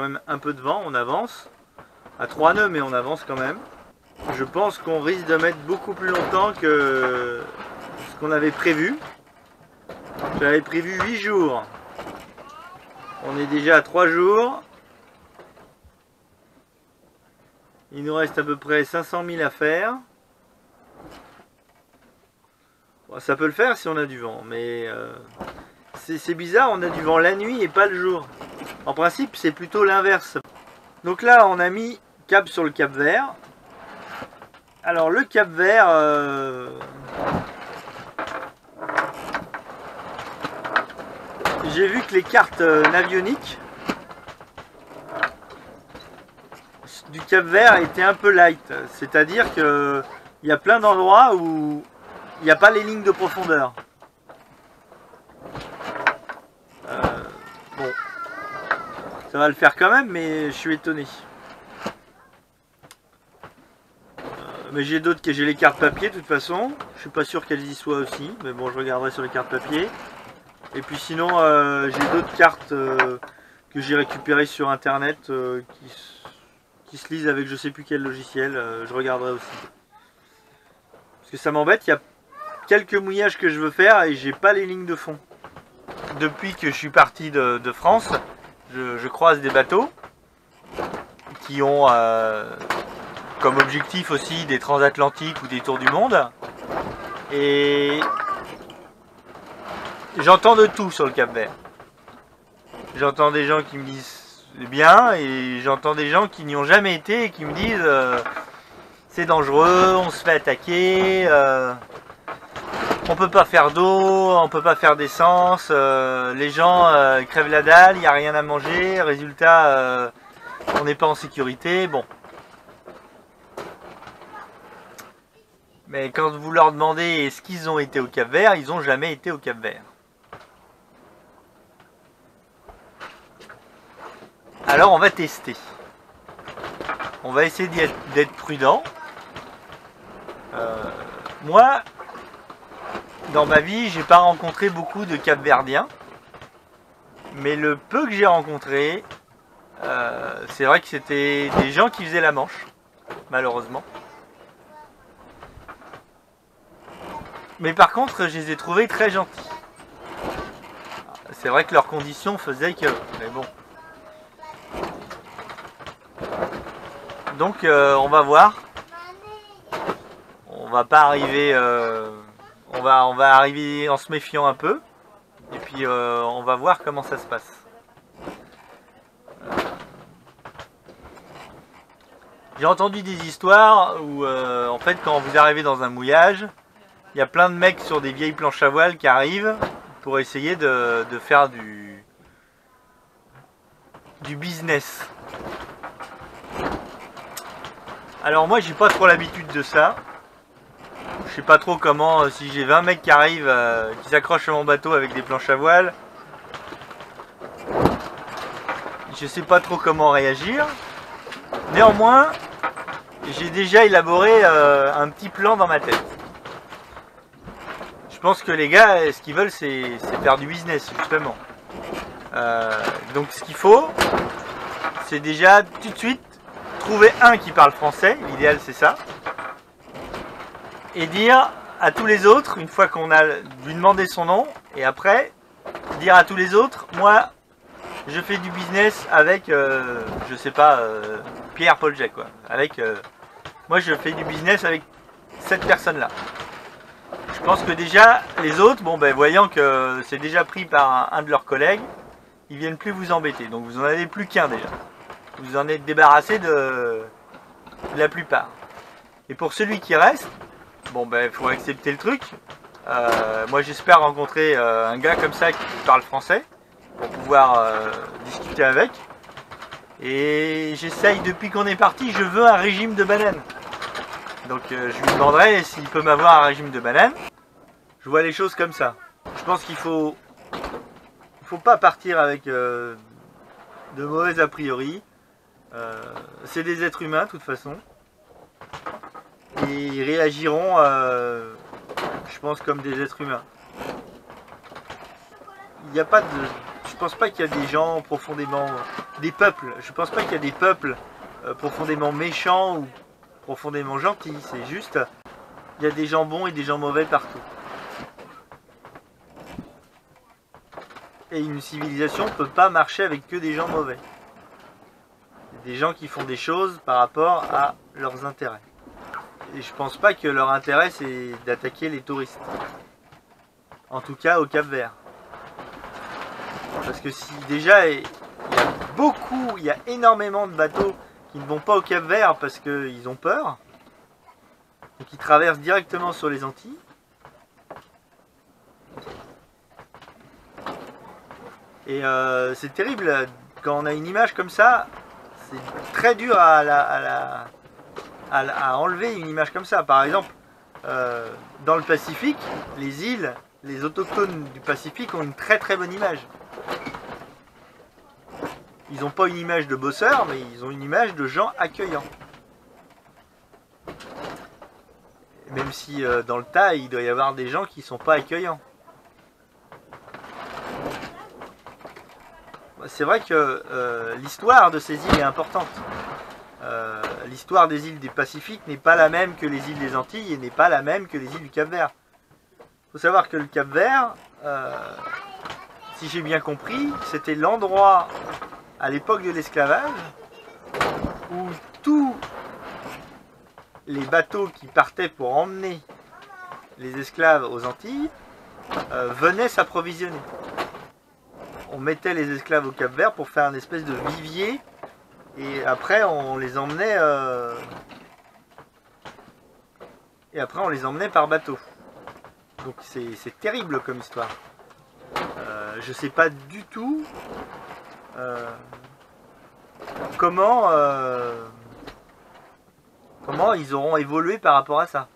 même un peu de vent, on avance. À 3 nœuds, mais on avance quand même. Je pense qu'on risque de mettre beaucoup plus longtemps que ce qu'on avait prévu. J'avais prévu 8 jours. On est déjà à 3 jours. Il nous reste à peu près 500 000 à faire. Bon, ça peut le faire si on a du vent, mais c'est bizarre, on a du vent la nuit et pas le jour. En principe, c'est plutôt l'inverse. Donc là, on a mis cap sur le Cap Vert. Alors le Cap Vert, j'ai vu que les cartes navioniques du Cap Vert étaient un peu light. C'est-à-dire qu'il y a plein d'endroits où il n'y a pas les lignes de profondeur. Bon, ça va le faire quand même, mais je suis étonné. Mais j'ai d'autres que j'ai les cartes papier de toute façon. Je suis pas sûr qu'elles y soient aussi, mais bon, je regarderai sur les cartes papier. Et puis sinon, j'ai d'autres cartes que j'ai récupérées sur internet qui se lisent avec je sais plus quel logiciel. Je regarderai aussi. Parce que ça m'embête, il y a quelques mouillages que je veux faire et j'ai pas les lignes de fond. Depuis que je suis parti de France, je croise des bateaux qui ont comme objectif aussi des transatlantiques ou des tours du monde. Et j'entends de tout sur le Cap Vert. J'entends des gens qui me disent bien et j'entends des gens qui n'y ont jamais été et qui me disent c'est dangereux, on se fait attaquer, on peut pas faire d'eau, on peut pas faire d'essence, les gens crèvent la dalle, il n'y a rien à manger, résultat on n'est pas en sécurité, bon. Mais quand vous leur demandez est-ce qu'ils ont été au Cap Vert, ils n'ont jamais été au Cap Vert. Alors on va tester. On va essayer d'être prudent. Moi, dans ma vie, j'ai pas rencontré beaucoup de Cap-Verdiens. Mais le peu que j'ai rencontré, c'est vrai que c'était des gens qui faisaient la Manche, malheureusement. Mais par contre, je les ai trouvés très gentils. C'est vrai que leurs conditions faisaient que... Mais bon. Donc on va voir. On va pas arriver... on va arriver en se méfiant un peu. Et puis on va voir comment ça se passe. J'ai entendu des histoires où en fait quand vous arrivez dans un mouillage, il y a plein de mecs sur des vieilles planches à voile qui arrivent pour essayer de faire du business. Alors moi j'ai pas trop l'habitude de ça. Je sais pas trop comment, si j'ai 20 mecs qui arrivent, qui s'accrochent à mon bateau avec des planches à voile, je sais pas trop comment réagir. Néanmoins, j'ai déjà élaboré un petit plan dans ma tête. Je pense que les gars, ce qu'ils veulent, c'est faire du business, justement. Donc ce qu'il faut, c'est déjà tout de suite trouver un qui parle français, l'idéal c'est ça, et dire à tous les autres, une fois qu'on a lui demandé son nom, et après, dire à tous les autres, moi, je fais du business avec, je sais pas, Pierre Paul Jacques, quoi. Avec, moi je fais du business avec cette personne-là. Je pense que déjà, les autres, bon ben voyant que c'est déjà pris par un de leurs collègues, ils viennent plus vous embêter. Donc vous en avez plus qu'un déjà. Vous en êtes débarrassé de la plupart. Et pour celui qui reste, bon ben il faut accepter le truc. Moi j'espère rencontrer un gars comme ça qui parle français pour pouvoir discuter avec. Et j'essaye, depuis qu'on est parti, je veux un régime de bananes. Donc je lui demanderai s'il peut m'avoir un régime de bananes. Je vois les choses comme ça. Je pense qu'il faut pas partir avec de mauvais a priori. C'est des êtres humains de toute façon. Et ils réagiront, je pense, comme des êtres humains. Il n'y a pas de... Je pense pas qu'il y a des gens profondément des peuples. Je pense pas qu'il y a des peuples profondément méchants ou profondément gentils. C'est juste, il y a des gens bons et des gens mauvais partout. Et une civilisation ne peut pas marcher avec que des gens mauvais. Des gens qui font des choses par rapport à leurs intérêts. Et je pense pas que leur intérêt c'est d'attaquer les touristes. En tout cas au Cap-Vert. Parce que si déjà il y a énormément de bateaux qui ne vont pas au Cap-Vert parce qu'ils ont peur, et qui traversent directement sur les Antilles. Et c'est terrible, quand on a une image comme ça, c'est très dur à enlever une image comme ça. Par exemple, dans le Pacifique, les îles, les autochtones du Pacifique ont une très très bonne image. Ils n'ont pas une image de bosseurs, mais ils ont une image de gens accueillants. Même si dans le tas, il doit y avoir des gens qui ne sont pas accueillants. C'est vrai que l'histoire de ces îles est importante. L'histoire des îles du Pacifique n'est pas la même que les îles des Antilles et n'est pas la même que les îles du Cap-Vert. Il faut savoir que le Cap-Vert, si j'ai bien compris, c'était l'endroit à l'époque de l'esclavage où tous les bateaux qui partaient pour emmener les esclaves aux Antilles venaient s'approvisionner. On mettait les esclaves au Cap-Vert pour faire une espèce de vivier et après on les emmenait par bateau. Donc c'est terrible comme histoire. Je sais pas du tout comment ils auront évolué par rapport à ça.